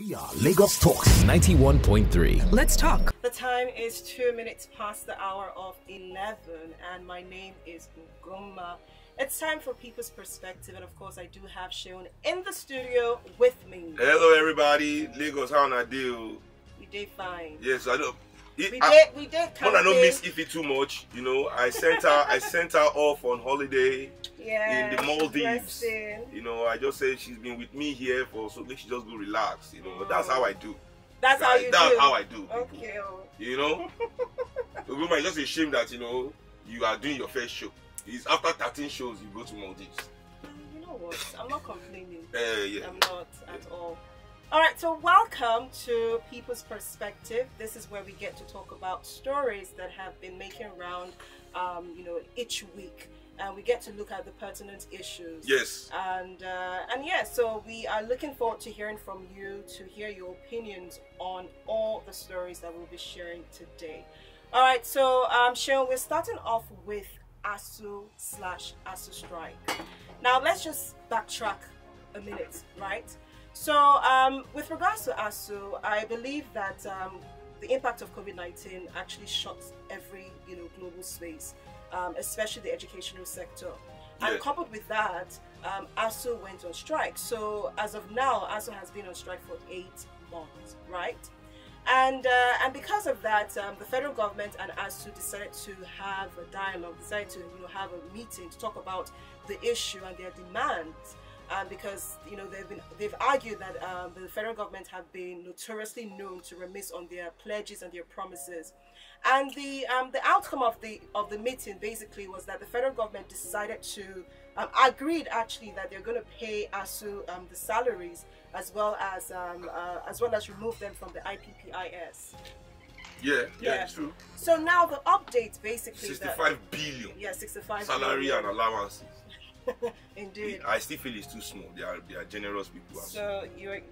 We are Lagos Talks 91.3. Let's talk. The time is 2 minutes past the hour of 11, and my name is Ugoma. It's time for People's Perspective, and of course, I do have Seun in the studio with me. Hello, everybody. Lagos, how I do? We did fine. Yes, I know. We did. When I don't miss Ify too much, you know, I sent her off on holiday in the Maldives. You know, I just said she's been with me here for so she just go relax. You know, but that's how I do. That's how you do. That's how I do. Okay. You know, it's just a shame that you are doing your first show. It's after 13 shows you go to Maldives. You know what? I'm not complaining. Yeah. I'm not at all. Alright, so welcome to People's Perspective. This is where we get to talk about stories that have been making round, each week. And we get to look at the pertinent issues. Yes. And yeah, so we are looking forward to hearing from you, to hear your opinions on all the stories that we'll be sharing today. Alright, so Seun, we're starting off with ASU/ASU strike. Now, let's just backtrack a minute, right? So, with regards to ASU, I believe that the impact of COVID-19 actually shot every global space, especially the educational sector. Yeah. And coupled with that, ASU went on strike. So, as of now, ASU has been on strike for 8 months, right? And because of that, the federal government and ASU decided to have a dialogue, decided to have a meeting to talk about the issue and their demands. Because they've argued that the federal government have been notoriously known to remiss on their pledges and their promises, and the outcome of the meeting basically was that the federal government decided to agreed actually that they're going to pay ASU the salaries as well as remove them from the IPPIS. Yeah, it's true. So now the update basically 65 billion. Yeah, 65 salary billion. and allowances. Indeed. I still feel it's too small. They are generous people. So you're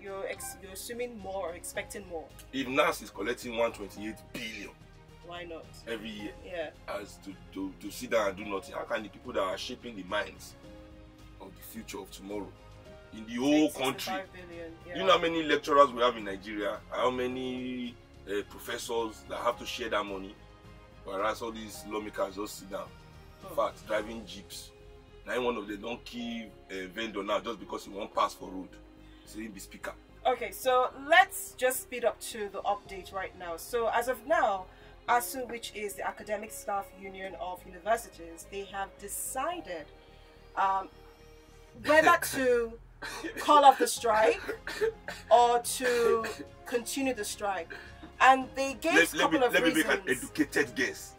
assuming more or expecting more? If NAS is collecting 128 billion, why not every year? Yeah. As to sit down and do nothing, how can the people that are shaping the minds of the future of tomorrow in the whole country? Billion, yeah. You know how many lecturers we have in Nigeria? How many professors that have to share that money? Whereas all these lawmakers just sit down. In fact, driving jeeps. Now one of them don't keep a vendor now just because he won't pass for road. So he'll be speaker. Okay, so let's just speed up to the update right now. So as of now, ASU, which is the Academic Staff Union of Universities, they have decided whether to call off the strike or to continue the strike. And they gave a couple of reasons. Let me make an educated guess.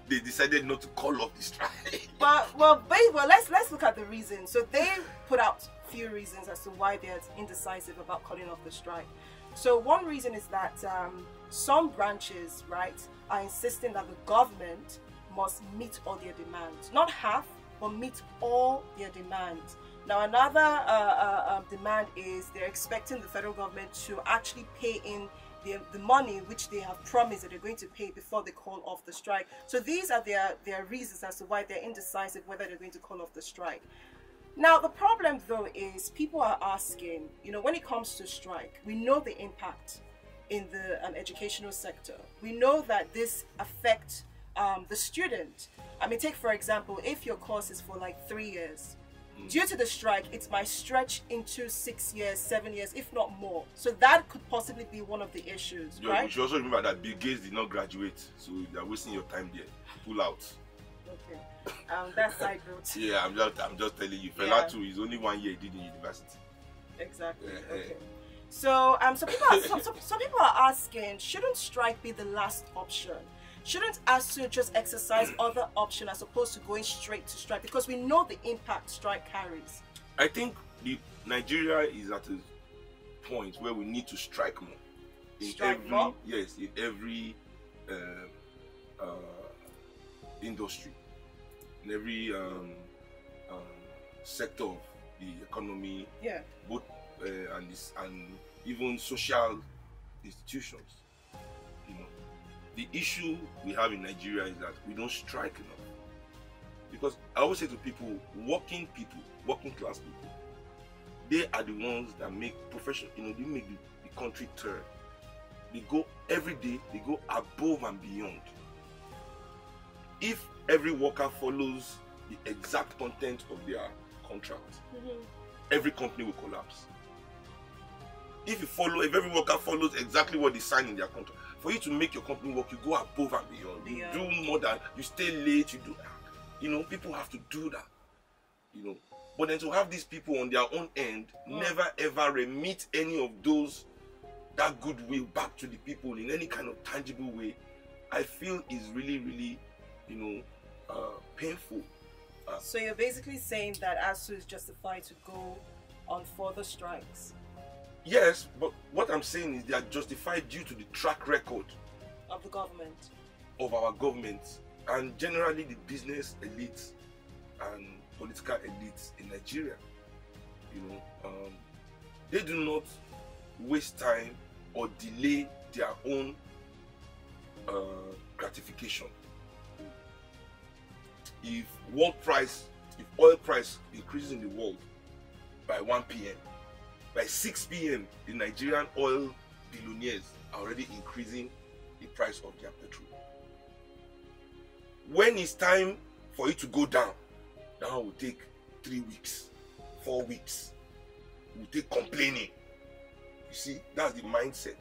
They decided not to call off the strike. Well, let's look at the reasons. So they put out a few reasons as to why they're indecisive about calling off the strike. So one reason is that some branches, right, are insisting that the government must meet all their demands, not half, but meet all their demands. Now, another demand is they're expecting the federal government to actually pay in the money which they have promised that they're going to pay before they call off the strike. So these are their reasons as to why they're indecisive whether they're going to call off the strike. Now, the problem though is people are asking, when it comes to strike, we know the impact in the educational sector. We know that this affects the student. I mean, take for example, if your course is for like 3 years, due to the strike, it might stretch into 6 years, 7 years, if not more. So that could possibly be one of the issues, right? You should also remember that Bill Gates did not graduate, so you're wasting your time there. Pull out. Okay. That's side note. Yeah, I'm just telling you. Fela too is only 1 year he did in university. Exactly. Okay. So some people are asking, shouldn't strike be the last option? Shouldn't ASU just exercise other options as opposed to going straight to strike? Because we know the impact strike carries. I think Nigeria is at a point where we need to strike more. Yes, in every industry, in every sector of the economy. Yeah. Both and even social institutions. The issue we have in Nigeria is that we don't strike enough. Because I always say to people, working class people, they are the ones that make profession, they make the country turn. They go every day, they go above and beyond. If every worker follows the exact content of their contract, every company will collapse. If every worker follows exactly what they sign in their contract, for you to make your company work, you go above and beyond. You do more than, you stay late, you do, people have to do that, But then to have these people on their own end, never ever remit any of that goodwill back to the people in any kind of tangible way, I feel is really, really, painful. So you're basically saying that ASUU is justified to go on further strikes? Yes, but what I'm saying is they are justified due to the track record of the government, of our government, and generally the business elites and political elites in Nigeria. They do not waste time or delay their own gratification. If oil price increases in the world by 1 p.m., by 6 p.m., the Nigerian oil billionaires are already increasing the price of their petrol. When it's time for it to go down, that will take 3 weeks, 4 weeks. We take complaining. You see, that's the mindset.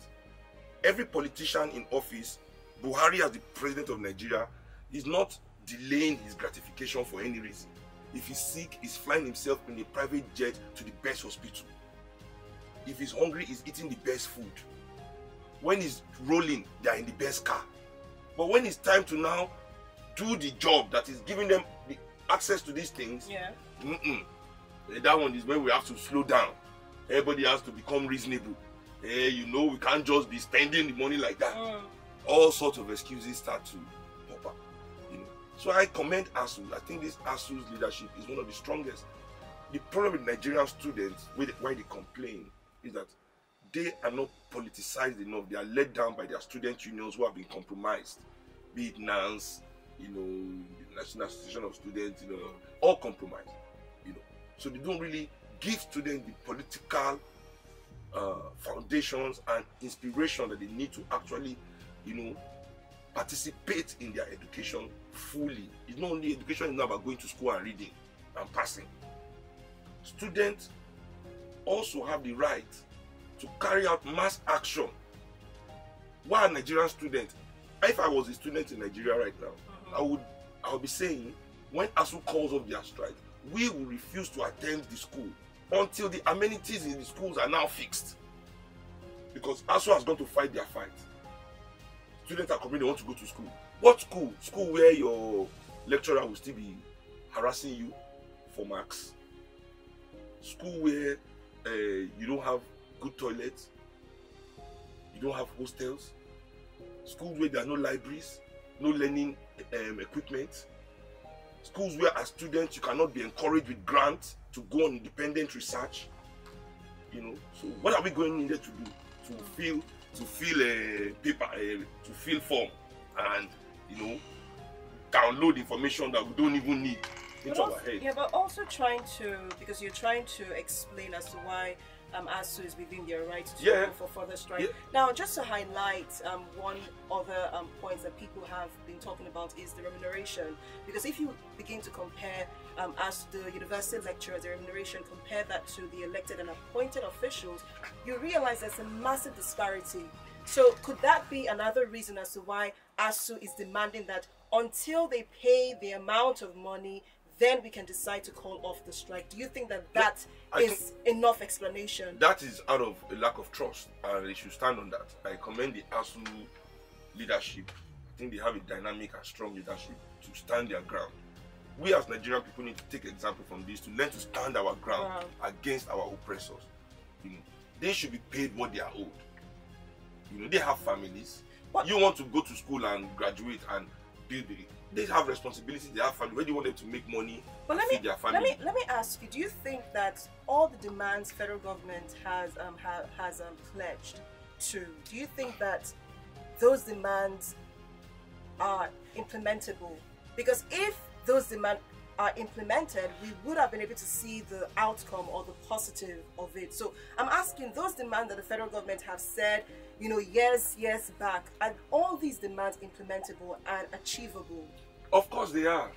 Every politician in office, Buhari as the president of Nigeria, is not delaying his gratification for any reason. If he's sick, he's flying himself in a private jet to the best hospital. If he's hungry, he's eating the best food. When he's rolling, they are in the best car. But when it's time to now do the job that is giving them the access to these things, that one is when we have to slow down. Everybody has to become reasonable. We can't just be spending the money like that. All sorts of excuses start to pop up. So I commend ASUU. I think this ASUU's leadership is one of the strongest. The problem with Nigerian students, why they complain, is that they are not politicized enough. They are let down by their student unions who have been compromised. Be it NANS, the National Association of Students, all compromised. So they don't really give students the political foundations and inspiration that they need to actually, participate in their education fully. It's not only education, it's not about going to school and reading and passing. Students also have the right to carry out mass action. Why are Nigerian students? If I was a student in Nigeria right now, I would be saying, when ASUU calls off their strike, we will refuse to attend the school until the amenities in the schools are now fixed. Because ASUU has gone to fight their fight. Students are complaining they want to go to school. What school? School where your lecturer will still be harassing you for marks. School where you don't have good toilets. You don't have hostels. Schools where there are no libraries, no learning equipment. Schools where as students you cannot be encouraged with grants to go on independent research. So what are we going in there to do? To fill a paper, to fill form, and download information that we don't even need into our head. Yeah, but also because you're trying to explain as to why ASUU is within their right to go for further strike. Yeah. Now, just to highlight one other point that people have been talking about is the remuneration. Because if you begin to compare as the university lecturers, the remuneration, compare that to the elected and appointed officials, you realize there's a massive disparity. So could that be another reason as to why ASUU is demanding that until they pay the amount of money, then we can decide to call off the strike? Do you think that is enough explanation? That is out of a lack of trust, and they should stand on that. I commend the ASUU leadership. I think they have a dynamic and strong leadership to stand their ground. We as Nigerian people need to take example from this, to learn to stand our ground against our oppressors. They should be paid what they are owed. They have families. You want to go to school and graduate and build it. They have responsibilities, they have family. Where do you want them to make money to feed their family? Let me ask you, do you think that all the demands federal government has pledged to, do you think that those demands are implementable? Because if those demands, are implemented, we would have been able to see the outcome or the positive of it. So I'm asking, those demands that the federal government have said, you know, years back, are all these demands implementable and achievable? Of course they are.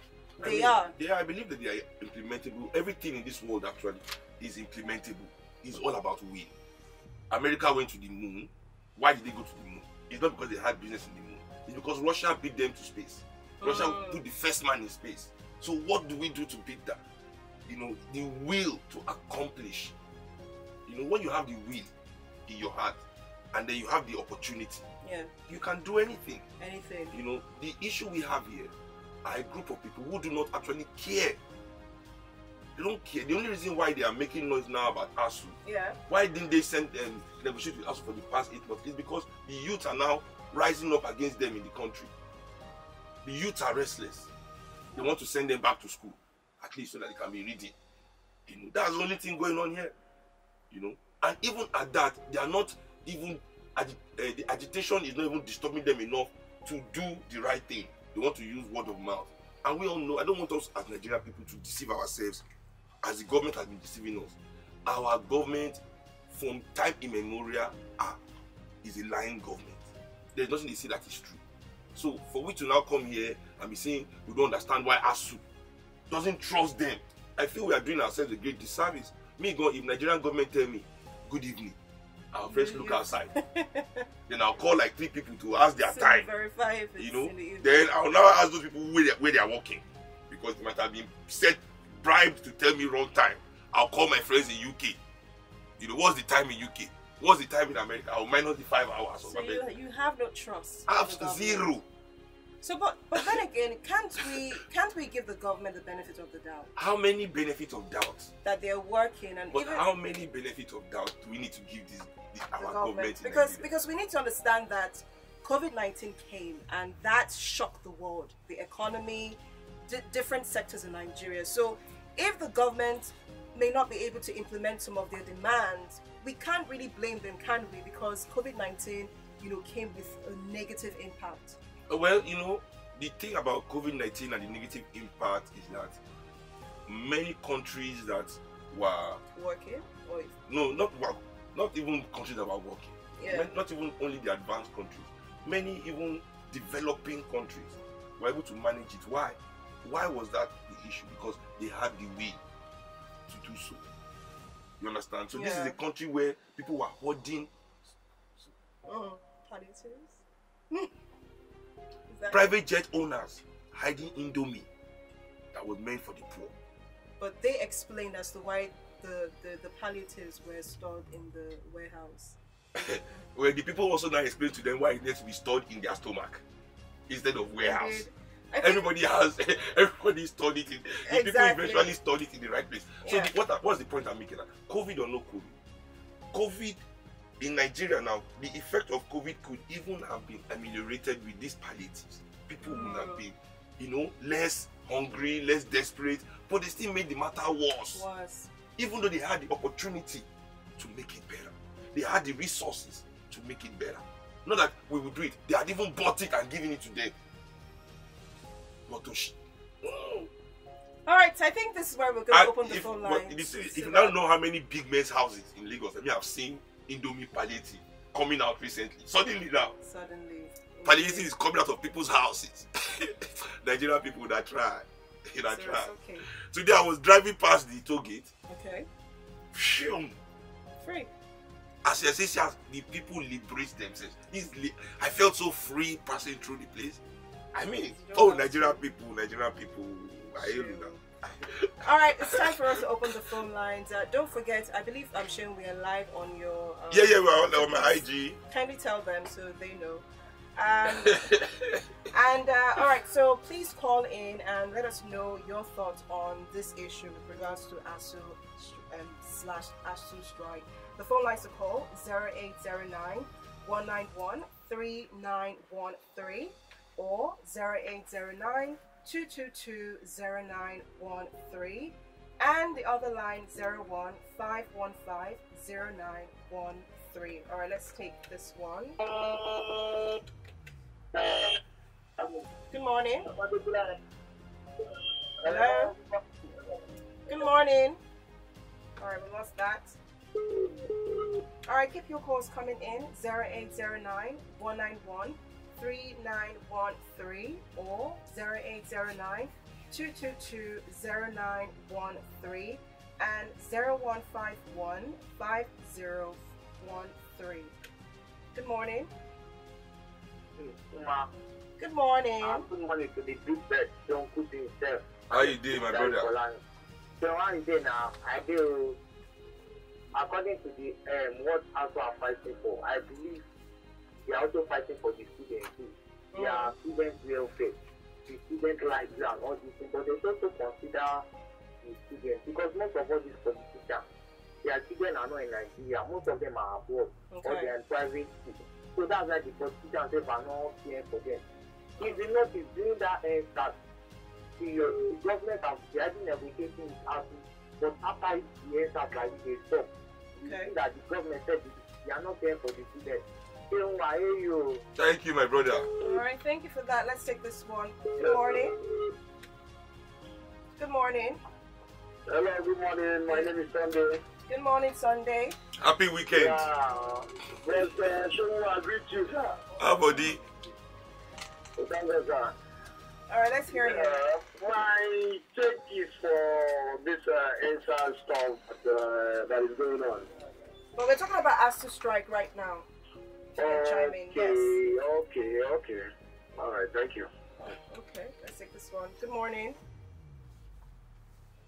They are. I believe that they are implementable. Everything in this world actually is implementable. It's all about will. America went to the moon. Why did they go to the moon? It's not because they had business in the moon. It's because Russia beat them to space. Russia put the first man in space. So what do we do to beat that? You know, the will to accomplish. You know, when you have the will in your heart and then you have the opportunity, you can do anything. Anything. You know, the issue we have here are a group of people who do not actually care. They don't care. The only reason why they are making noise now about ASU, why didn't they send them negotiate with ASU for the past 8 months, is because the youth are now rising up against them in the country. The youth are restless. They want to send them back to school, at least so that they can be reading. You know, that's the only thing going on here. You know, and even at that, they are not even the agitation is not even disturbing them enough to do the right thing. They want to use word of mouth, and we all know. I don't want us as Nigerian people to deceive ourselves, as the government has been deceiving us. Our government, from time immemorial, is a lying government. There's nothing they say that is true. So for we to now come here and be saying we don't understand why ASU doesn't trust them, I feel we are doing ourselves a great disservice. Me, if Nigerian government tell me good evening, I'll first look outside. Then I'll call like 3 people to ask their time. Verify if it's, you know, in the evening. Then I'll now ask those people where they are working, because they might have been bribed to tell me wrong time. I'll call my friends in UK. You know, what's the time in UK? What's the time in America? I'll minus the 5 hours. So you have no trust. Zero. So, but then again, can't we give the government the benefit of the doubt? How many benefits of doubt? That they're working, and but even how many benefits of doubt do we need to give our government? Because we need to understand that COVID-19 came and that shocked the world, the economy, different sectors in Nigeria. So if the government may not be able to implement some of their demands, we can't really blame them, can we? Because COVID-19, you know, came with a negative impact. Well, you know, the thing about COVID-19 and the negative impact is that many countries that were working, or not even countries that were working, not even only the advanced countries, many even developing countries were able to manage it. Why? Why was that the issue? Because they had the will to do so. You understand? So this is a country where people were hoarding palliatives. Private jet owners hiding Indomie that was meant for the poor. But they explained as to why the palliatives were stored in the warehouse. Well, the people also now explain to them why it needs to be stored in their stomach instead of warehouse. Everybody stored it in. The people eventually stored it in the right place. So what's the point I'm making? COVID or no COVID? COVID in Nigeria now, the effect of COVID could even have been ameliorated with these palliatives. People would have been, you know, less hungry, less desperate, but they still made the matter worse. Even though they had the opportunity to make it better, they had the resources to make it better. Not that we would do it, they had even bought it and given it to them. Alright, so I think this is where we're going to open the phone line. If you now know how many big men's houses in Lagos, I mean, I've seen Indomie palliative coming out recently. Suddenly palliative is coming out of people's houses. Nigerian people that try. Okay. Today I was driving past the toll gate. Okay. Free. As the people liberate themselves. I felt so free passing through the place. I mean, Nigerian people, I hear you now. Alright, it's time for us to open the phone lines. Don't forget, I believe I'm showing we are live on your... we're on my IG. Kindly tell them so they know. Alright, so please call in and let us know your thoughts on this issue with regards to ASU /ASU strike. The phone lines to call 0809 191 3913 or 0809 222-0913 and the other line 01-515-0913. Alright, let's take this one. Good morning. Hello. Good morning. All right, we lost that. All right, keep your calls coming in. 0809-191-3913 or 0809-222-0913 and 0151-5013. Good morning. Good morning. Good morning to the big bird, Seun Kuti Ify. How you doing, my brother? So how you doing now? I do. According to the what also are fighting for, I believe they are also fighting for the students too. They are students' welfare, the student rights and all these things, but they also consider the students because most of all these politicians, their children are not in Nigeria. Most of them are abroad or they are in private schools. So that's why the politicians are not caring for them. If the North is doing that that the government has been negotiating with us, but after the end that like they stop, you see that the government said they are not paying for the students. So I hear you. Thank you, my brother. All right, thank you for that. Let's take this one. Good morning. Good morning. Hello, good morning. My name is Sunday. Good morning, Sunday. Happy weekend. Yeah. Yes, so I greet you, sir. How buddy? Thank you, sir. All right, let's hear you. My take is for this inside stuff that is going on. But we're talking about ASU strike right now. You can chime in, yes. Okay. All right, thank you. Okay, let's take this one. Good morning.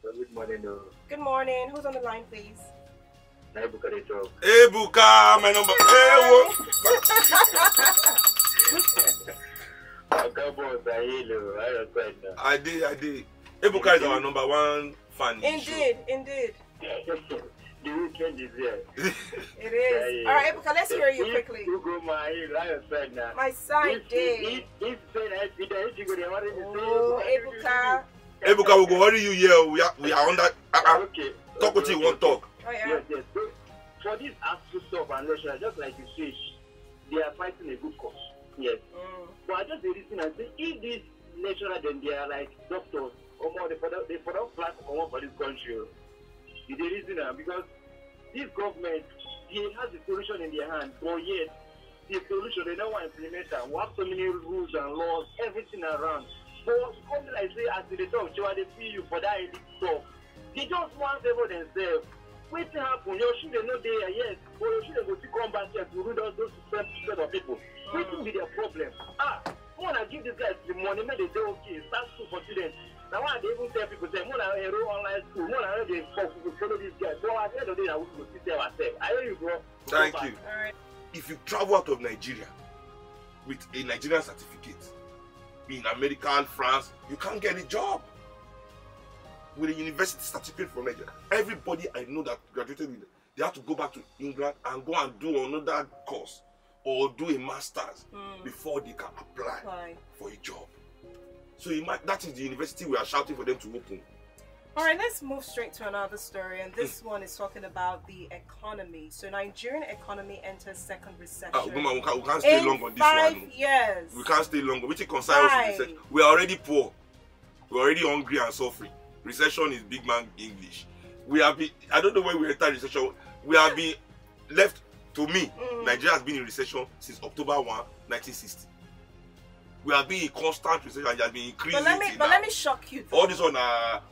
Good morning, Good morning. Who's on the line, please? Hey, Buka, my number. I did. Ebuka is our number one fan. Indeed. The weekend is here. It is. All right, Ebuka, let's hear you quickly. My side day. Oh, Ebuka. Ebuka, we go worry you here. We are under. Okay. Talk what you want talk. Oh, yeah. Yes. So, for this ASU stuff and national, just like you say, they are fighting a good cause. Yes. But I just listen and say, if this national, then they are like doctors, or more, they put out flag or for this country. They reason because this government, he has the solution in their hand, but yet the solution they don't want to implement and we have so many rules and laws, everything around. But something like say as they talk, they see you for that elite stuff. They just want favor themselves. Wait to happen, you shouldn't know there, yes, but you shouldn't go to come back here to rule out those set of people. What will be their problem? When I give these guys the money, maybe they say, okay, start school for students. Now, why they even tell people, say, when I enroll online school, when I they follow these guys. So at the end of the day, I will sit there myself. I hear you, bro. Thank you. All right. If you travel out of Nigeria with a Nigerian certificate, in America, France, you can't get a job with a university certificate from Nigeria. Everybody I know that graduated with, they have to go back to England and go and do another course or do a master's before they can apply for a job. So that is the university we are shouting for them to open. All right, let's move straight to another story, and this one is talking about the economy. So Nigerian economy enters second recession. We can't stay long on this one. 5 years. We can't stay long. Which concerns us recession. We are already poor. We are already hungry and suffering. Recession is big man English. We have been, I don't know when we enter recession. We have been left, to me, Nigeria has been in recession since October 1, 1960. We have been in constant recession and it has been increasing. But let me shock you. All this on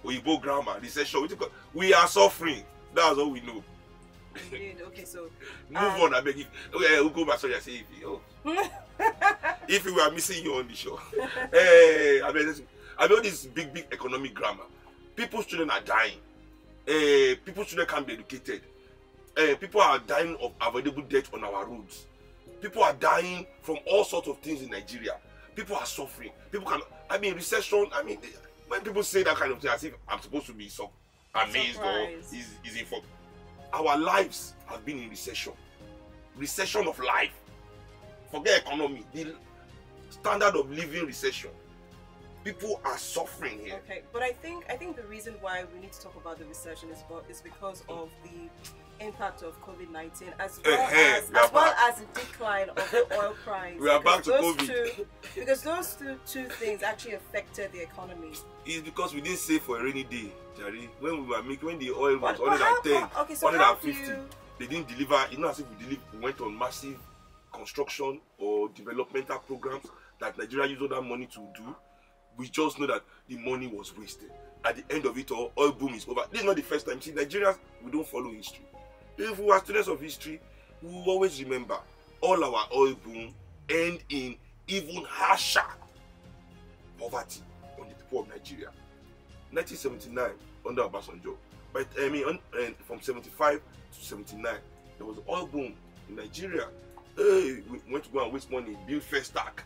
Oyibo grammar, recession. We are suffering. That's all we know. Indeed. Okay, so move on. I beg you. We'll go back. Sorry, I say if we were missing you on the show. Hey, I mean this big economic grammar. People's children are dying. People's children can't be educated. People are dying of avoidable death on our roads. People are dying from all sorts of things in Nigeria. People are suffering. Recession. When people say that kind of thing, as if I'm supposed to be so amazed or is informed. Our lives have been in recession. Recession of life. Forget economy. The standard of living recession. People are suffering here. Okay, but I think the reason why we need to talk about the recession is because of the impact of COVID-19 as well as the decline of the oil price. We are back to COVID. Because those two things actually affected the economy. It's because we didn't save for a rainy day, Jerry. When the oil was But 110, so 150, they didn't deliver. It's not as if we went on massive construction or developmental programs that Nigeria used all that money to do. We just know that the money was wasted. At the end of it all, oil boom is over. This is not the first time. See, Nigerians, we don't follow history. If we are students of history, we will always remember all our oil boom end in even harsher poverty on the people of Nigeria. 1979, under Obasanjo, but from 75 to 79, there was an oil boom in Nigeria. Hey, we went to go and waste money, build first stack,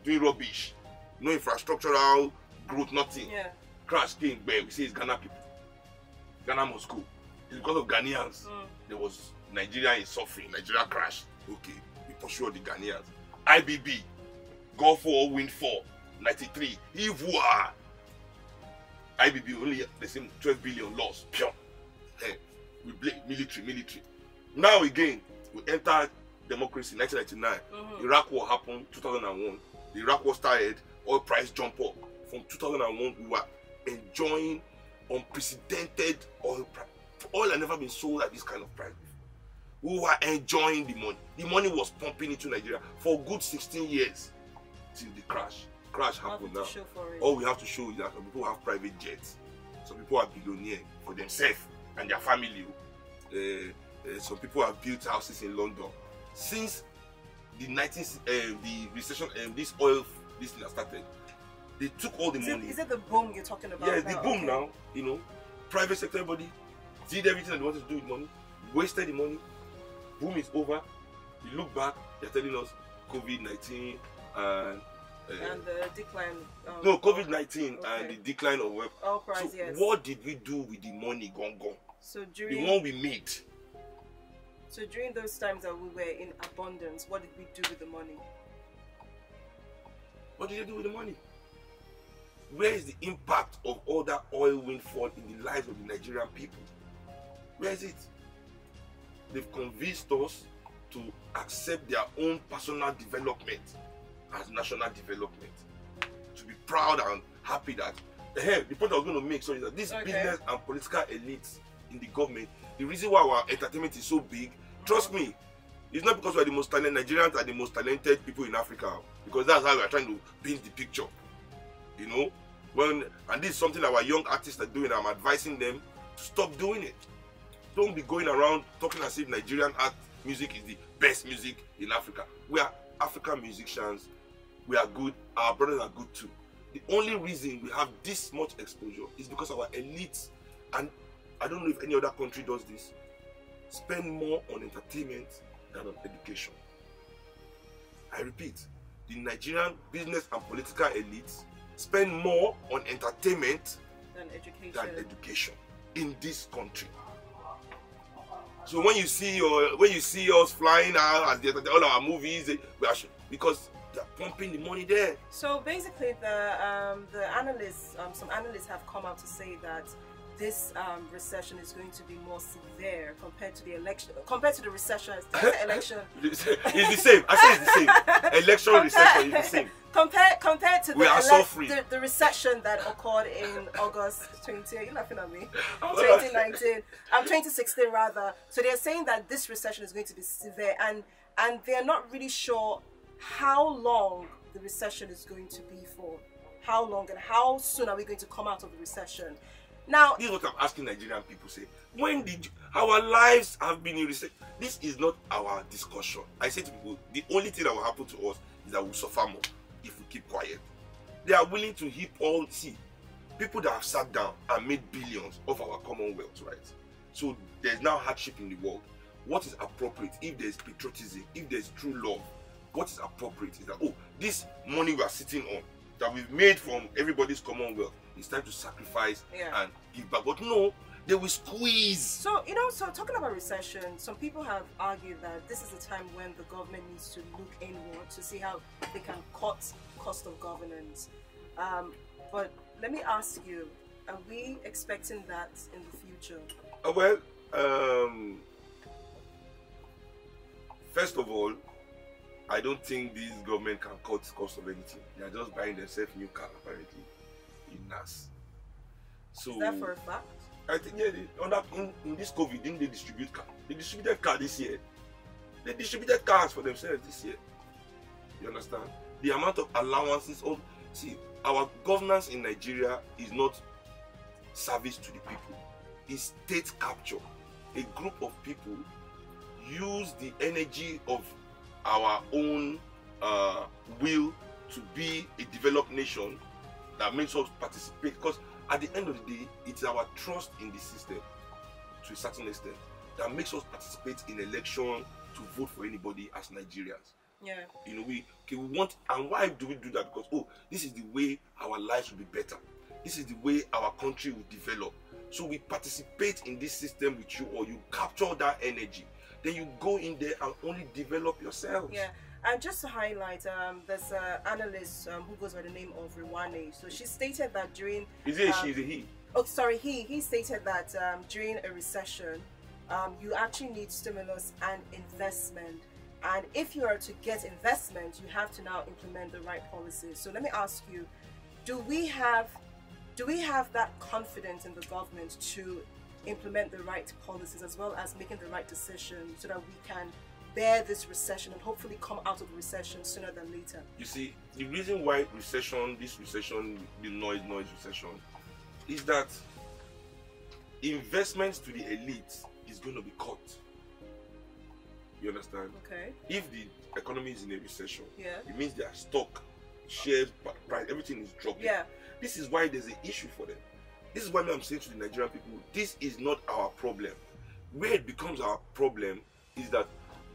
doing rubbish, no infrastructural growth, nothing. Yeah. Crash came, we say it's Ghana people. Ghana must go. It's because of Ghanaians. There was Nigeria is suffering. Nigeria crashed. Okay, we pursue the Ghanaians. IBB, Gulf War, Wind 4, 93. Ivoire. IBB only the same 12 billion loss. Hey, we blame military. Now again, we enter democracy 1999. Iraq War happened 2001. The Iraq War started, oil price jump up. From 2001, we were enjoying unprecedented oil price. Oil had never been sold at this kind of price before. We were enjoying the money. The money was pumping into Nigeria for a good 16 years till the crash. Crash happened now. All we have to show is that some people have private jets. Some people are billionaires for themselves and their family. Some people have built houses in London. Since the recession, this thing has started, they took all the money. Is it the boom you're talking about? Yeah, the boom now. You know, private sector, everybody did everything that they wanted to do with money, wasted the money. Boom is over. You look back, they're telling us COVID-19 and the decline. No, COVID-19 and the decline of wealth. Oil price, so yes. What did we do with the money gone? So the one we made. So during those times that we were in abundance, what did we do with the money? What did they do with the money? Where is the impact of all that oil windfall in the lives of the Nigerian people? Where is it? They've convinced us to accept their own personal development as national development. To be proud and happy that the point I was going to make is that this business and political elites in the government, the reason why our entertainment is so big, trust me, it's not because we're the most talented. Nigerians are the most talented people in Africa, because that's how we're trying to paint the picture. You know, and this is something our young artists are doing. I'm advising them to stop doing it. Don't be going around talking as if Nigerian art music is the best music in Africa. We are African musicians. We are good. Our brothers are good too. The only reason we have this much exposure is because our elites, and I don't know if any other country does this, spend more on entertainment than on education. I repeat, the Nigerian business and political elites spend more on entertainment than education in this country. So when you see us flying out as all our movies, because they're pumping the money there. So basically, the analysts, some analysts have come out to say that this recession is going to be more severe compared to the election, compared to the recession. Election. It's the same. I say it's the same. Election recession is the same. Compared to the recession that occurred in August 20. You're laughing at me. 2019. 2016 rather. So they're saying that this recession is going to be severe, and they're not really sure how long the recession is going to be for. How long and how soon are we going to come out of the recession? Now, this is what I'm asking Nigerian people. Say, when did our lives have been in recession? This is not our discussion. I say to people, the only thing that will happen to us is that we'll suffer more if we keep quiet. They are willing to heap all, see, people that have sat down and made billions of our commonwealth, right? So there's now hardship in the world. What is appropriate? If there's patriotism, if there's true love, what is appropriate is that, this money we are sitting on, that we've made from everybody's commonwealth, it's time to sacrifice and give back. But no, they will squeeze. So, so talking about recession, some people have argued that this is a time when the government needs to look inward to see how they can cut cost of governance. But let me ask you, are we expecting that in the future? First of all, I don't think this government can cut the cost of anything. They are just buying themselves new car apparently in NAS. So is that for a fact? I think in this COVID, didn't they distribute car? They distributed car this year. They distributed cars for themselves this year. You understand? The amount of allowances. See, our governance in Nigeria is not service to the people. It's state capture. A group of people use the energy of our own will to be a developed nation that makes us participate. Because at the end of the day, it's our trust in the system to a certain extent that makes us participate in election to vote for anybody as Nigerians. Yeah. You know, we want, and why do we do that? Because this is the way our lives will be better. This is the way our country will develop. So we participate in this system with you, or you capture that energy. Then you go in there and only develop yourselves. Yeah. And just to highlight, there's an analyst who goes by the name of Rwane. So she stated that during... Is it she? Is it he? Oh, sorry, he stated that during a recession, you actually need stimulus and investment. And if you are to get investment, you have to now implement the right policies. So let me ask you, do we have that confidence in the government to implement the right policies as well as making the right decisions so that we can bear this recession and hopefully come out of the recession sooner than later? You see, the reason why this recession, the noise recession, is that investments to the elite is going to be cut. You understand? Okay. If the economy is in a recession, Yeah. it means their stock, shares, price, everything is dropping. Yeah. This is why there's an issue for them. This is why I'm saying to the Nigerian people, this is not our problem. Where it becomes our problem is that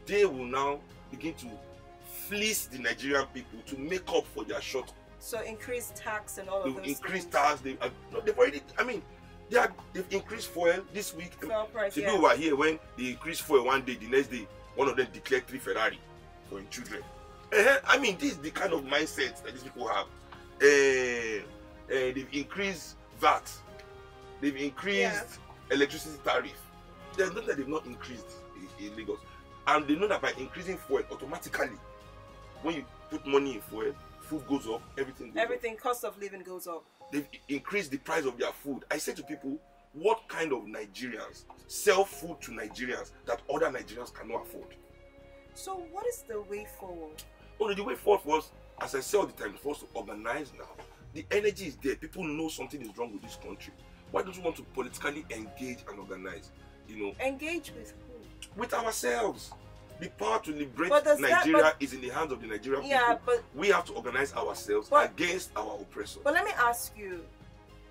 they will now begin to fleece the Nigerian people to make up for their short. So increase tax and all They of will those increase things. tax. They've already. I mean, they've increased fuel this week. Fuel price, The yeah. people were here when they increased fuel one day. The next day, one of them declared 3 Ferrari for his children. I mean, this is the kind of mindset that these people have. They've increased VAT. They've increased electricity tariff. There's nothing that they've not increased in Lagos. And they know that by increasing fuel, automatically, when you put money in fuel, food goes up, everything goes up. Cost of living goes up. They've increased the price of their food. I say to people, what kind of Nigerians sell food to Nigerians that other Nigerians cannot afford? So what is the way forward? Only the way forward was, as I say all the time, for us to organize now. The energy is there. People know something is wrong with this country. Why don't you want to politically engage and organize? You know, Engage with who? with ourselves. The power to liberate But Nigeria is in the hands of the Nigerian Yeah, people. but- We have to organize ourselves against our oppressors. But let me ask you,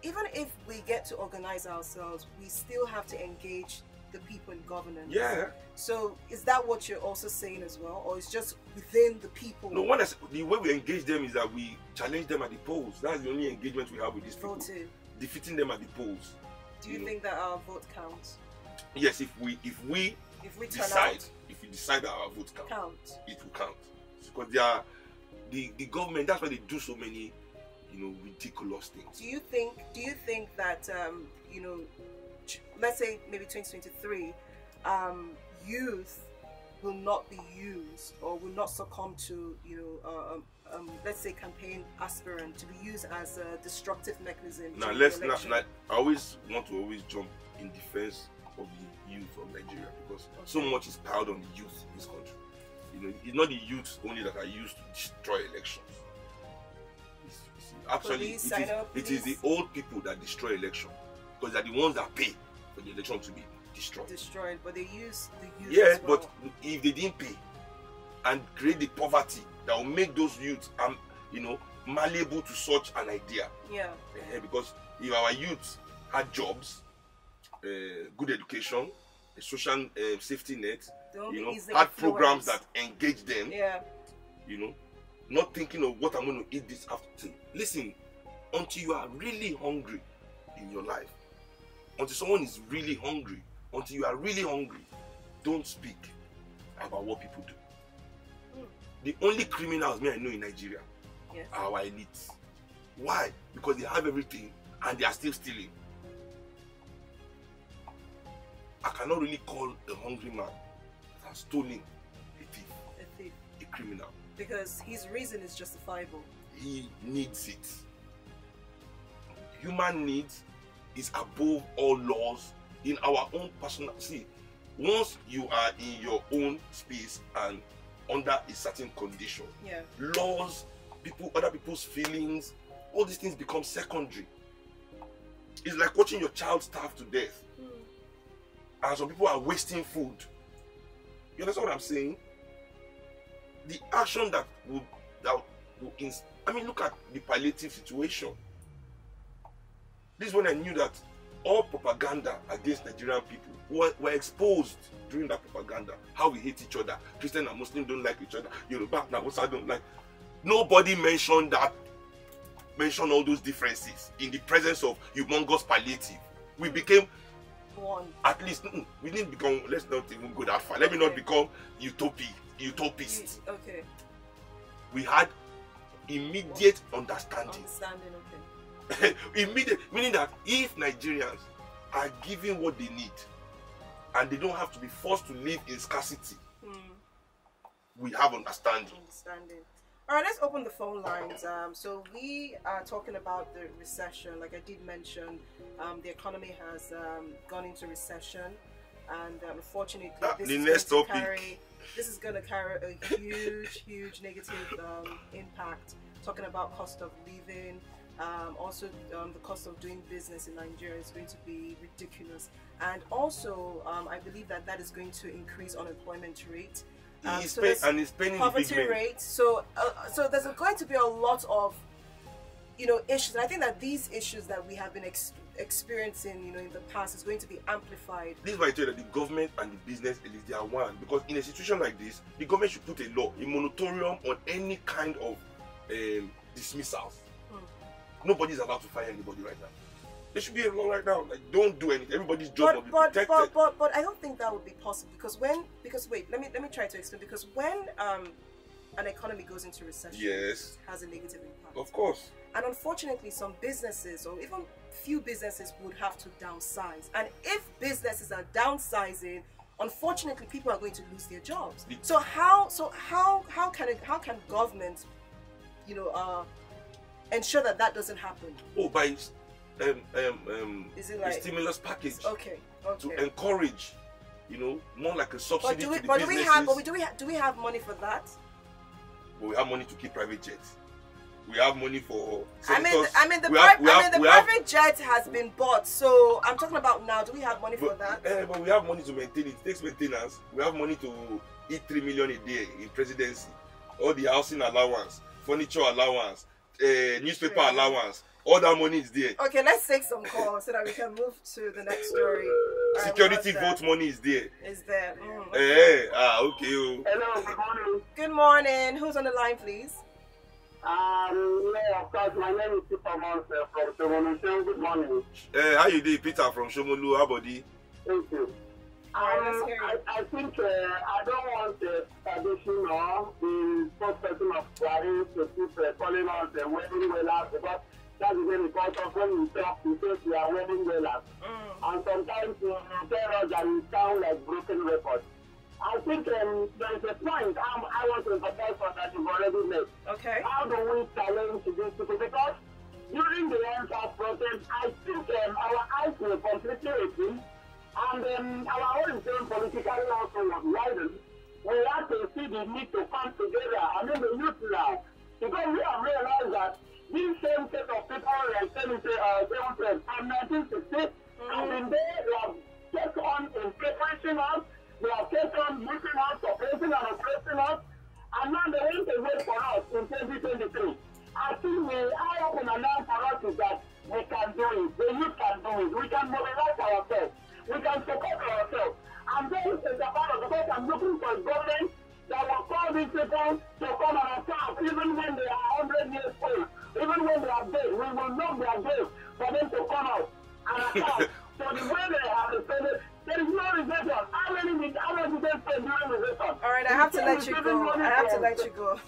even if we get to organize ourselves, we still have to engage the people in governance. Yeah. So is that what you're also saying as well, or it's just within the people? No, the way we engage them is that we challenge them at the polls. That's the only engagement we have with these people. Voting. Defeating them at the polls. Do you think that our vote counts? Yes, if we turn decide, out, if we decide that our vote counts, count. it will count. Because they are the government. That's why they do so many, ridiculous things. Do you think that let's say maybe 2023, youth will not be used or will not succumb to let's say campaign aspirant to be used as a destructive mechanism? Now during the election? I always want to jump in defense of the youth of Nigeria, because so much is piled on the youth in this country. It's not the youth only that are used to destroy elections. Actually, it is the old people that destroy elections, because they're the ones that pay for the election to be destroyed. But they use the youth. Yeah, as well. but if they didn't pay and create the poverty that will make those youths, malleable to such an idea. Yeah. Because if our youth had jobs, good education, a social safety net, had programs that engage them. Yeah. Not thinking of what I'm going to eat this afternoon. Listen, until you are really hungry in your life, until someone is really hungry, until you are really hungry, don't speak about what people do. The only criminals I know in Nigeria are our elites. Why? Because they have everything and they are still stealing. I cannot really call a hungry man that has stolen a thief. A thief. A criminal. Because his reason is justifiable. He needs it. Human needs is above all laws in our own personal. See, once you are in your own space and under a certain condition, yeah, laws, other people's feelings, all these things become secondary. It's like watching your child starve to death. And some people are wasting food. You understand what I'm saying? The action that would I mean, look at the palliative situation. This is when I knew that all propaganda against Nigerian people were exposed during that propaganda. How we hate each other. Christian and Muslim don't like each other. Yoruba and Hausa don't like. Nobody mentioned all those differences in the presence of humongous palliative. We became one. At least we didn't become. Let's not even go that far. Let me not become utopist. Okay. We had immediate understanding. Okay. Immediate, meaning that if Nigerians are given what they need and they don't have to be forced to live in scarcity, we have understanding. All right, let's open the phone lines. So we are talking about the recession. Like I did mention, the economy has gone into recession, and unfortunately, this is going to carry a huge negative impact. Talking about cost of living, also the cost of doing business in Nigeria is going to be ridiculous, and also I believe that is going to increase unemployment rate. So there's poverty rate. So there's going to be a lot of issues. And I think that these issues that we have been experiencing in the past is going to be amplified. This is why I tell you that the government and the business they are one, because in a situation like this, the government should put a law, a moratorium on any kind of dismissals. Nobody's allowed to fire anybody right now. There should be a law right now. Like, don't do anything. Everybody's job will be protected. But I don't think that would be possible because wait, let me try to explain. Because when an economy goes into recession, yes, it has a negative impact. Of course. And unfortunately, some businesses or even few businesses would have to downsize. And if businesses are downsizing, unfortunately, people are going to lose their jobs. So how can government, ensure that doesn't happen? Oh, by is it like a stimulus package? Okay. To encourage, more like a subsidy to the businesses. Do we have money for that? But we have money to keep private jets. We have money for senators. The private jet has been bought. So I'm talking about now. Do we have money for that? But we have money to maintain it. It takes maintenance. We have money to eat 3 million a day in presidency. All the housing allowance, furniture allowance, newspaper allowance. All that money is there. Okay, let's take some calls so that we can move to the next story. Security vote money is there. Is there? Okay. Hello, good morning. Good morning. Who's on the line, please? Yeah, of course, my name is Peter Mons from Shomolu. Good morning. How you doing, Peter from Shomolu? How about you? Thank you. I think I don't want the tradition or the first person of Buhari to keep calling us the wedding wellers because that's the way because of when we talk, we say we are wedding wellers. And sometimes you tell us that we sound like broken records. I think there is a point I want to emphasize on that you've already made. Okay. How do we challenge these people? Because during the end of protest, I think our eyes were completely open and our horizon politically also was widened. We have to see the need to come together. I mean the youth now. Because we have realized that these same set of people like from 1960 have been there, they have kept on incorporating us. They have kept on looking us, suppressing and oppressing us, and now they want to wait for us in 2023. I think our open announcement for us is that we can do it, the youth can do it, we can mobilize ourselves, we can support ourselves. And then it's about us because I'm looking for a government that will call these people to come and attack even when they are 100 years old, even when they are dead. We will not be dead for them to come out and attack. So the way they have responded, there is no recession. How many did they spend during the recession? All right, I have to let you go.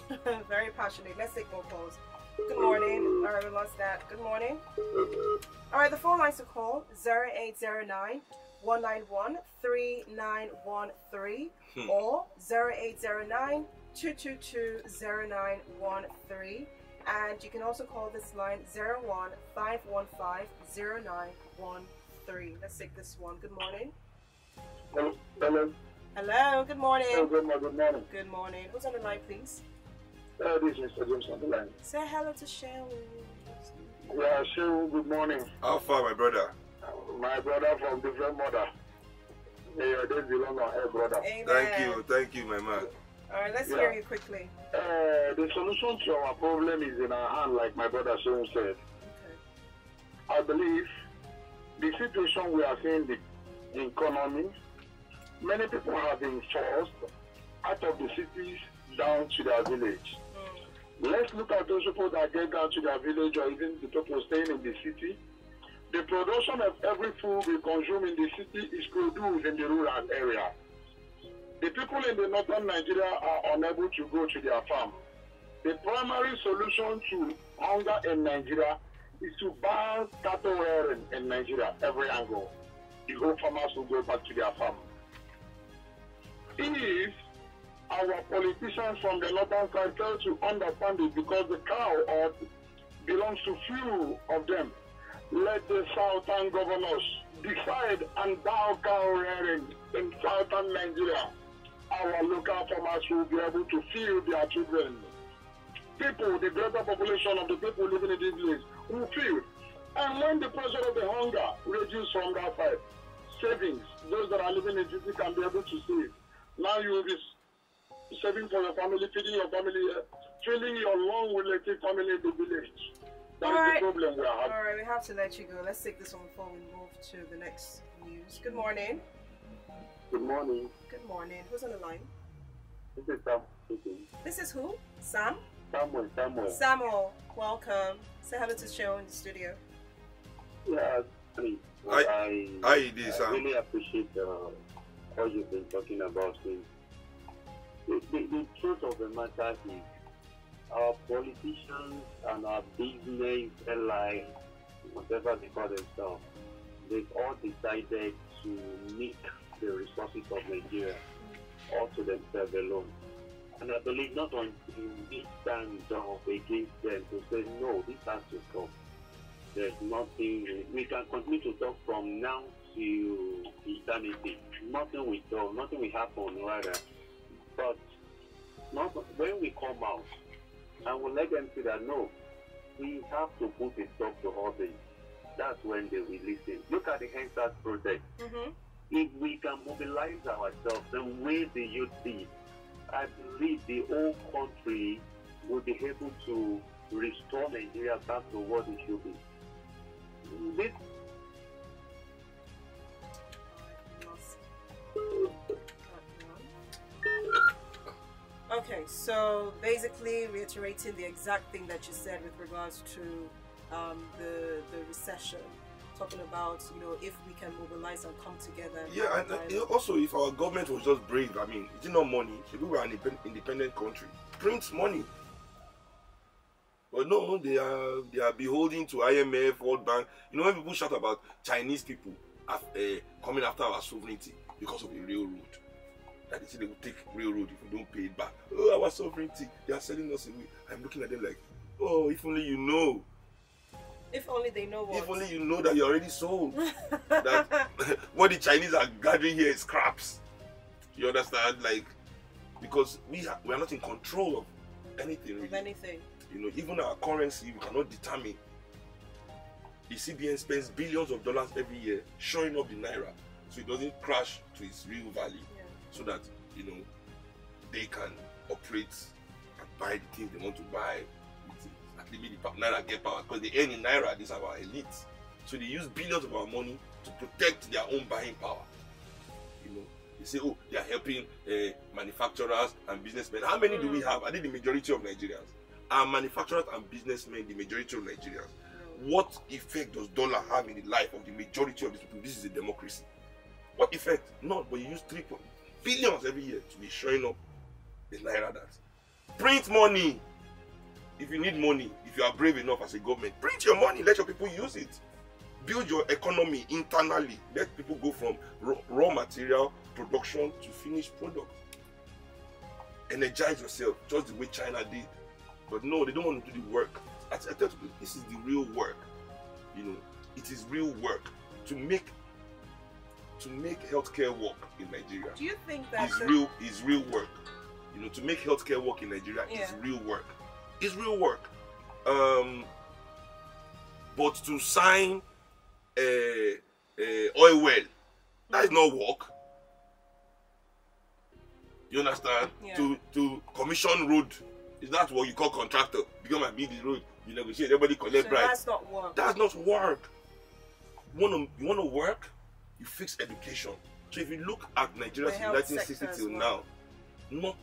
Very passionate. Let's take more calls. Good morning. All right, we lost that. Good morning. All right, the phone lines to call 0809 191 3913 or 0809 222-0913. And you can also call this line 015150913. Let's take this one. Good morning. Hello. Hello, good morning. Good morning. Good morning. Who's on the line, please? This is Mr. James on the line. Say hello to Seun. Yeah, Seun, good morning. How far, my brother? My brother from different mother. May your days belong on air, brother. Amen. Thank you, my man. All right, let's hear you quickly. The solution to our problem is in our hand, like my brother Seun said. Okay. I believe the situation we are seeing, the economy, many people have been forced out of the cities down to their village. Let's look at those people that get down to their village or even the people staying in the city. The production of every food we consume in the city is produced in the rural area. The people in the northern Nigeria are unable to go to their farm. The primary solution to hunger in Nigeria is to ban cattle rearing in Nigeria every angle. The whole farmers will go back to their farm. If our politicians from the northern side fail to understand it, because the cow belongs to few of them, let the southern governors decide and ban cow rearing in southern Nigeria. Our local farmers will be able to feed their children. People, the greater population of the people living in this village will feed. And when the pressure of the hunger reduces from that side, savings, those that are living in the city can be able to save. Now you will be saving for your family, feeding your family, filling your long relative family in the village. That is the problem we are having. All right, we have to let you go. Let's take this one before we move to the next news. Good morning. Good morning. Good morning. Who's on the line? This is Sam speaking. This is who? Sam? Samuel. Samuel, welcome. Say hello to Seun in the studio. Yeah, please. I really appreciate what you've been talking about. The truth of the matter is our politicians and our business allies, whatever they call themselves, they've all decided to nick the resources of Nigeria all to themselves alone. And I believe not until we stand up against them to say, no, this has to stop. There's nothing, we can continue to talk from now to eternity. Nothing will talk, nothing will happen, rather. But when we come out, and we'll let them see that, no, we have to put a stop to all this. That's when they will listen. Look at the Hensas project. If we can mobilize ourselves the way the youth did, I believe the whole country will be able to restore Nigeria back to what it should be. Okay, so basically reiterating the exact thing that you said with regards to the recession, talking about, you know, if we can mobilize and come together. Yeah, and also if our government was just brave, I mean, it's not money. If we were an independent country, print money. But no, they are beholden to IMF, World Bank. You know, when people shout about Chinese people coming after our sovereignty because of the railroad, that they say they will take railroad if we don't pay it back. Oh, our sovereignty, they are selling us away. I'm looking at them like, oh, if only you know. If only they know what. If only you know that you're already sold. That what the Chinese are gathering here is scraps. You understand? Like, because we are not in control of anything really. Of anything. You know, even our currency, we cannot determine. The CBN spends billions of dollars every year showing up the naira, so it doesn't crash to its real value. Yeah. So that, you know, they can operate and buy the things they want to buy. At least the naira get power because they earn in naira. These are our elites, so they use billions of our money to protect their own buying power. You know, they say, oh, they are helping manufacturers and businessmen. How many do we have? Are they the majority of Nigerians? Are manufacturers and businessmen the majority of Nigerians? What effect does dollar have in the life of the majority of these people? This is a democracy. What effect? None, but you use 3 billions every year to be showing up the naira that. Print money. If you need money, if you are brave enough as a government, print your money, let your people use it. Build your economy internally. Let people go from raw material production to finished product. energize yourself just the way China did. But no, they don't want to do the work. I tell you, this is the real work. You know, it is real work to make healthcare work in Nigeria. Do you think that is real work? You know, to make healthcare work in Nigeria is real work. It's real work. But to sign a oil well, that is not work. You understand? Yeah. To commission road, is that what you call contractor? Because I build the road, you negotiate, everybody collect price. That's not work. That's not work. You want to work, you fix education. So if you look at Nigeria since 1960 till now, no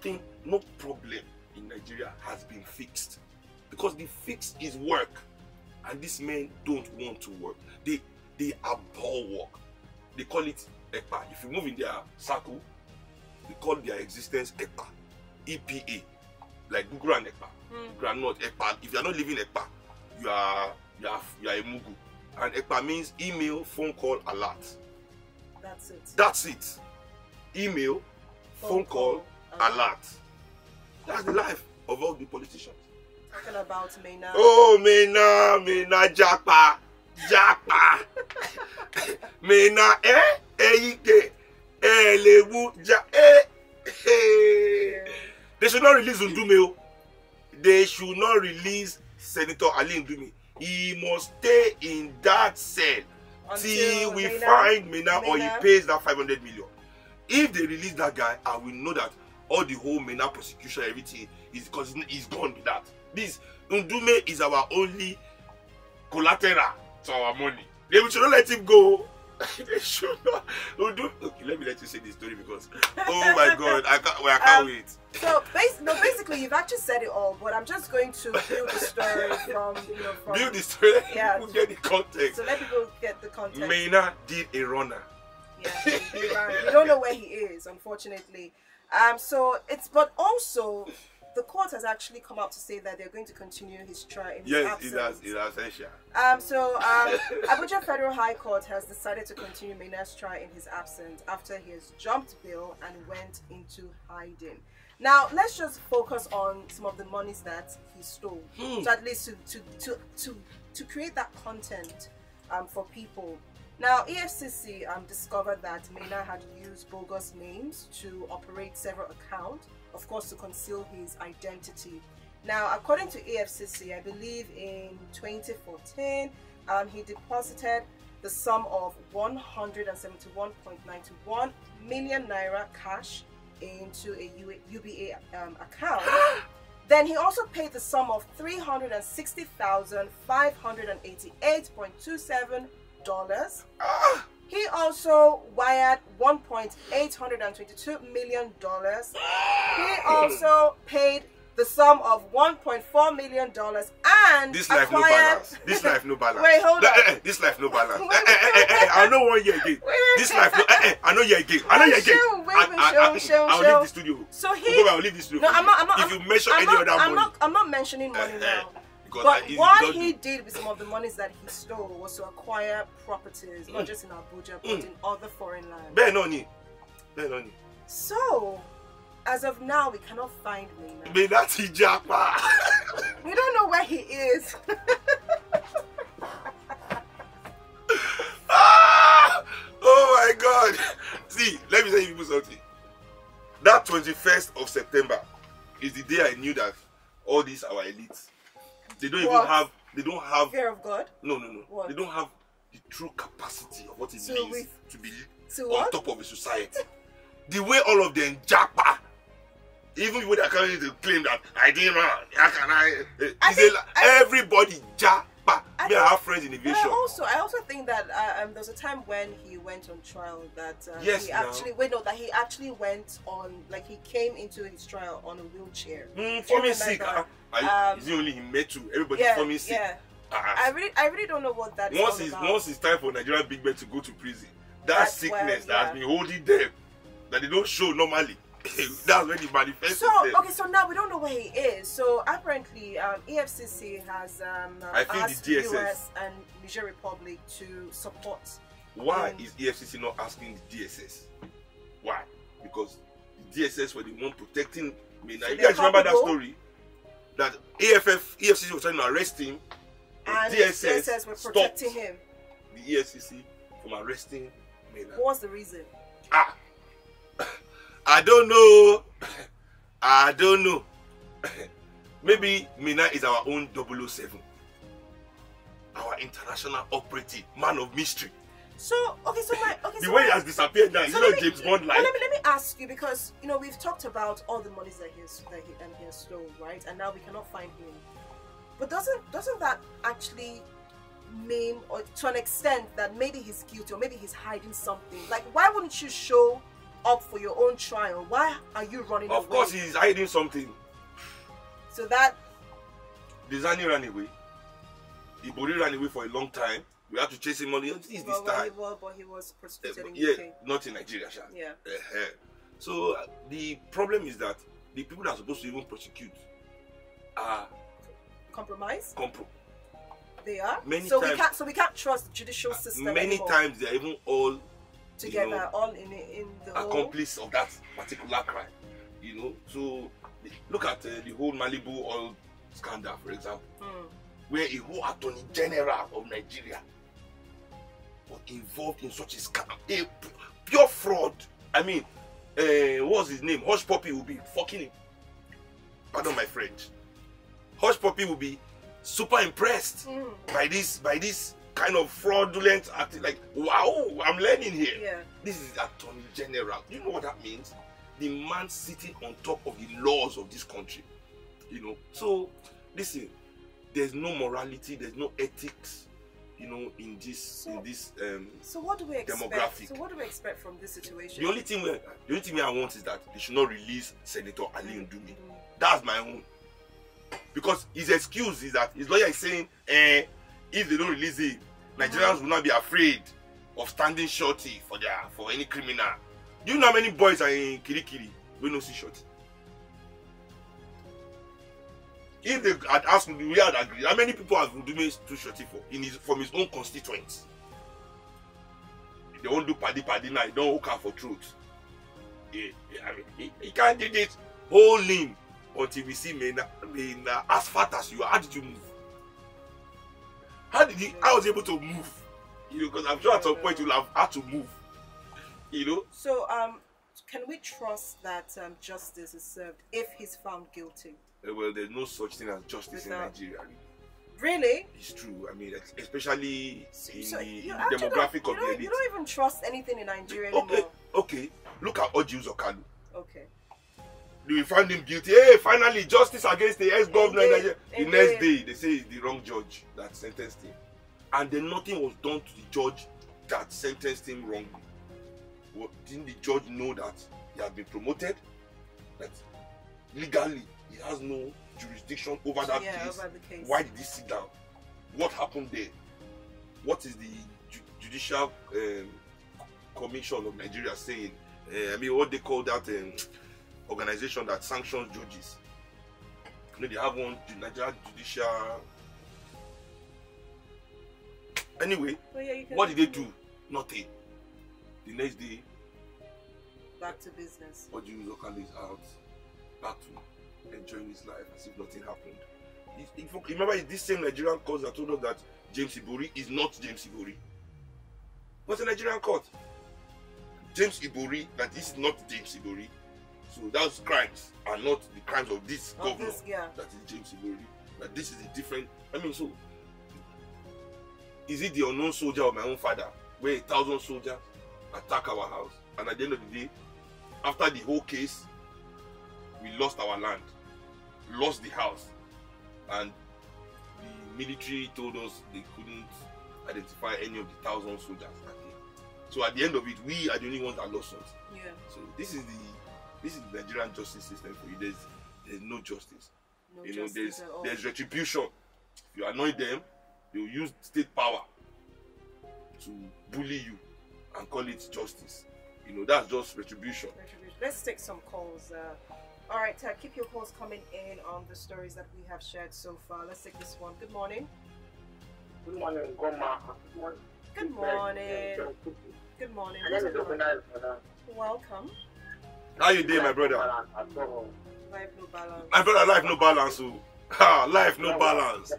problem in Nigeria has been fixed. Because the fix is work. And these men don't want to work. They abhor work. They call it EPA. If you move in their circle, they call their existence EPA. EPA. Like Google and EPA. Granot, EPA. If you are not living EPA, you are a mugu. And EPA means email, phone call, alert. That's it. That's it. Email, phone call, alert. That's the life of all the politicians. Talking about Mena. Oh, Mena, Japa. Mena, They should not release Ndume. They should not release Senator Ali Ndume. He must stay in that cell till we find Mena or he pays that 500 million. If they release that guy, I will know that all the whole Mena prosecution, everything is because he's gone with that. This Ndume is our only collateral to our money. They should not let him go. They should not. Okay, let me let you say this story because oh my God, I can't wait. So basically, you've actually said it all, but I'm just going to build the story from build the story. Yeah, people get the context. So let people get the context. Mena did a runner. Yeah, we don't know where he is, unfortunately. But also the court has actually come out to say that they're going to continue his trial in his absence. It has essential. Abuja Federal High Court has decided to continue Mena's trial in his absence after he has jumped bail and went into hiding. Now, let's just focus on some of the monies that he stole, so at least to create that content for people. Now, EFCC discovered that Mena had used bogus names to operate several accounts, of course, to conceal his identity. Now, according to EFCC, I believe in 2014, he deposited the sum of 171.91 million naira cash into a UBA account. Then he also paid the sum of $360,588.27. He also wired $1.822 million. He also paid the sum of $1.4 million and this life no balance. This life no balance. Wait, hold on. This life no balance. I know 1 year again. This life no. I know year again. I know year again. I'll leave the studio. So I'll leave the studio. No, I'm not. If you mention any other money, I'm not mentioning money now. But what he did with some of the monies that he stole was to acquire properties, not just in Abuja, but in other foreign lands. So, as of now, we cannot find Mena. We don't know where he is. Oh my God! See, let me tell you something. That 21st of September is the day I knew that all these our elites. They don't even have. They don't have fear of God. No. What? They don't have the true capacity of what it means to be on top of a society. The way all of them japa, even when they are coming to claim that I didn't run, how can everybody japa. I have friends in aviation. I also think that there was a time when he went on trial that he actually went on, like he came into his trial on a wheelchair. Forming sick. Is it only him met to everybody forming sick? Yeah. I really don't know what that is. Once it's time for Nigerian big men to go to prison, that's sickness that has been holding them, that they don't show normally. That's when he manifests. So now we don't know where he is. So apparently, EFCC has asked the US and Niger Republic to support. Why is EFCC not asking the DSS? Why? Because the DSS were the one protecting Mina. So You guys remember that culpable? story? That EFCC was trying to arrest him, And DSS were stopped protecting him. the EFCC from arresting Mina. What was the reason? Ah, I don't know. I don't know. Maybe Mina is our own 007. Our international operative, man of mystery. So The way he has disappeared now, so James Bond like. Well, let me ask you, because we've talked about all the monies that he has stolen, right? And now we cannot find him. But doesn't that actually mean, or to an extent, that maybe he's guilty or maybe he's hiding something? Like, why wouldn't you show up for your own trial? Why are you running away? Of course, he's hiding something. So that Dizani ran away. Ibori ran away for a long time. We had to chase him on the this time. But he was prosecuted in Yeah, UK. not in Nigeria, Sha. Yeah. So the problem is that the people that are supposed to even prosecute are Compromise? compro. They are. Many so times, we can't trust the judicial system many anymore. times they are even all Together, all in the whole. accomplice of that particular crime. So look at the whole Malibu oil scandal, for example, where a whole attorney general of Nigeria was involved in such a scam, a pure fraud. I mean, what's his name? Hush Puppy will be fucking him. Pardon my French. Hush Puppy will be super impressed by this kind of fraudulent acting. Like, wow, I'm learning here. Yeah. This is attorney general. Do you know what that means? The man sitting on top of the laws of this country. So listen, there's no morality, there's no ethics, in this So what do we expect? demographic. So what do we expect from this situation? The only thing I want is that they should not release Senator Ali Ndumi. That's my own. Because his excuse is that his lawyer is saying, if they don't release him, Nigerians will not be afraid of standing shorty for any criminal. Do you know how many boys are in Kirikiri we no see shorty? If they had asked me, we had agreed. How many people have Ndume too shorty from his own constituents? They won't do paddy now. They don't hook up for truth. He can't do this whole limb until we see Mena as fat as you are. How did you move? I was able to move. Because I'm sure at some point you'll have had to move. So can we trust that justice is served if he's found guilty? Well, there's no such thing as justice in Nigeria. Really? It's true. I mean, especially in the actually demographic of the elite. You don't even trust anything in Nigeria anymore. Okay. Look at Oji Uzokanu. Okay. We found him guilty. Hey, finally, justice against the ex-governor in Nigeria. The next day, they say it's the wrong judge that sentenced him. And then nothing was done to the judge that sentenced him wrongly. Didn't the judge know that he had been promoted? That legally he has no jurisdiction over that case. Over the case. Why did he sit down? What happened there? What is the Judicial Commission of Nigeria saying? What they call that organization that sanctions judges. They have one, the Nigeria Judicial. Anyway, what did they do? Nothing. The next day, back to business. Oji Uzokanu is out, back to enjoying his life as if nothing happened. Remember, it's this same Nigerian court that told us that James Ibori is not James Ibori. What's a Nigerian court? James Ibori, that this is not James Ibori. So those crimes are not the crimes of this governor. That is James Ibori. That this is a different. So is it the unknown soldier of my own father, where 1,000 soldiers attack our house, and at the end of the day, after the whole case, we lost our land, lost the house, and the military told us they couldn't identify any of the 1,000 soldiers that day. So at the end of it, we are the only ones that lost something. Yeah. So this is the Nigerian justice system for you. There's no justice. No justice at all. There's retribution. If you annoy them, they will use state power to bully you and call it justice. That's just retribution. Let's take some calls. All right, keep your calls coming in on the stories that we have shared so far. Let's take this one. Good morning. Good morning, Goma. Good morning. Good morning. Welcome. How you doing, my brother? Life no balance. My brother, life no balance. So, ha, life no balance.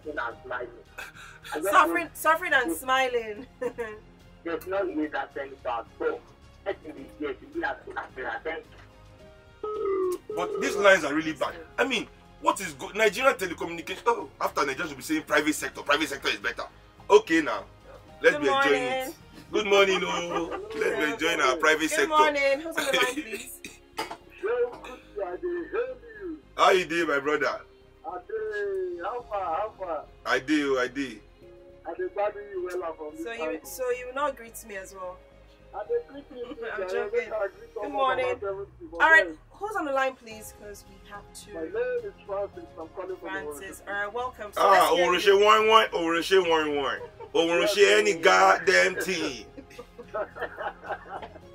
Suffering and smiling. There's no way that thing starts. So, let me be here to be as But these lines are really bad. I mean, what is good? Nigerian telecommunication. Oh, after Nigeria should be saying private sector. Private sector is better. Okay, now let's be enjoying it. Good morning, oh. Let's be enjoying our private sector. Good morning. Who's on the line, please? How you doing, my brother? How far? I do. I did bother you well from this So you will not greet me as well. I'm joking. Good morning. All right, who's on the line, please? Because we have to. My name is Francis. I'm calling from Francis. All right, welcome. So Oroshe 1-1, Oroshe 1-1. Oroshe any goddamn team. All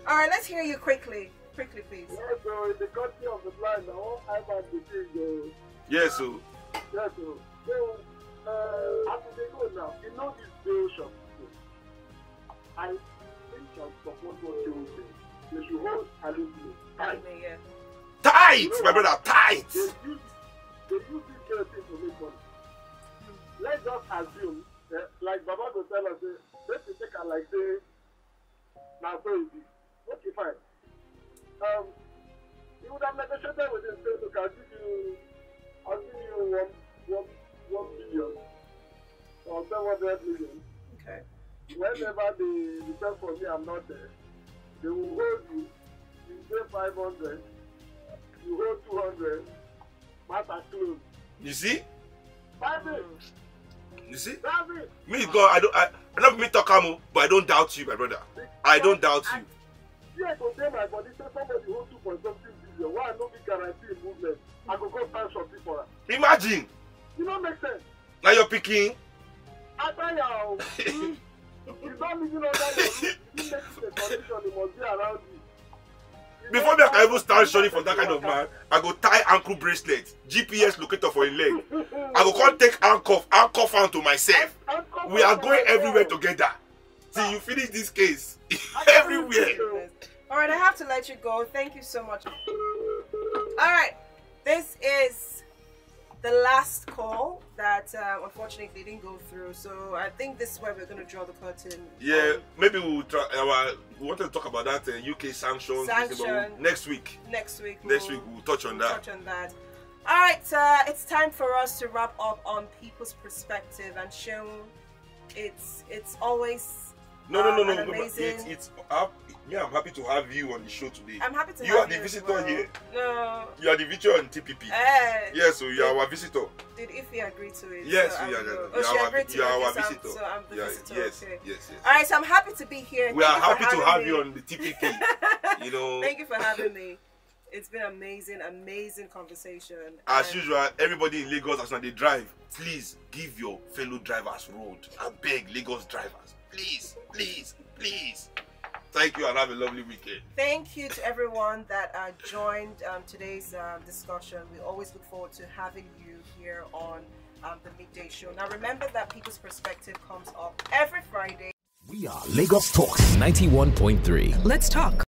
right, let's hear you quickly. Quickly, please. Yeah, so in the country of the blind, I want iPad to change. Yes, so. Yes, so. So, after they go now, you know this bill shop. I think I'm supposed to do it. They should hold aluminum. Tight, my brother, tight. They use this thing to make money. Let's just assume, like Baba go tell us, let's take a like say, now so easy. Okay, fine. You would have negotiated with him, say, look, I'll give you 1 billion or 700 million. Okay. Whenever they request for me, I'm not there. They will hold you. You pay 500. You hold 200. Matter close. You see? That's it. You see? That's it. Me, God, I don't me talk amo, but I don't doubt you, my brother. I don't doubt you. Yeah, I go tell my body, say somebody hold 2 point something billion. Why I no be guarantee movement? I go stand shopping for her. Imagine. You don't make sense. Now you're picking. I tell you, you don't living under your roof. You make it a condition, it must be around you. Before me, I can even start shorting for that kind of man. I go tie ankle bracelet, GPS locator for a leg. I go come take handcuff onto myself. We are going everywhere together. Till you finish this case. Everywhere. All right, I have to let you go. Thank you so much. All right, this is the last call that unfortunately didn't go through. So I think this is where we're going to draw the curtain. Yeah, maybe we'll try. We wanted to talk about that UK sanctions next week. Next week we'll touch on that. All right, it's time for us to wrap up on people's perspective, and Seun, it's always amazing. Yeah, I'm happy to have you on the show today. I'm happy to have you. You are the visitor here. No. You are the visitor on TPP. Yes, so you are our visitor. Did Ify agree to it? Yes, so you are our visitor. So I'm the visitor. Yes, okay. yes. All right, so I'm happy to be here. We are happy to have you on the TPP. You know. Thank you for having me. It's been amazing conversation. As usual, everybody in Lagos, as when they drive, please give your fellow drivers road. I beg Lagos drivers, please. Thank you and have a lovely weekend. Thank you to everyone that joined today's discussion. We always look forward to having you here on the Midday Show. Now remember that People's Perspective comes up every Friday. We are Lagos Talk 91.3. Let's talk.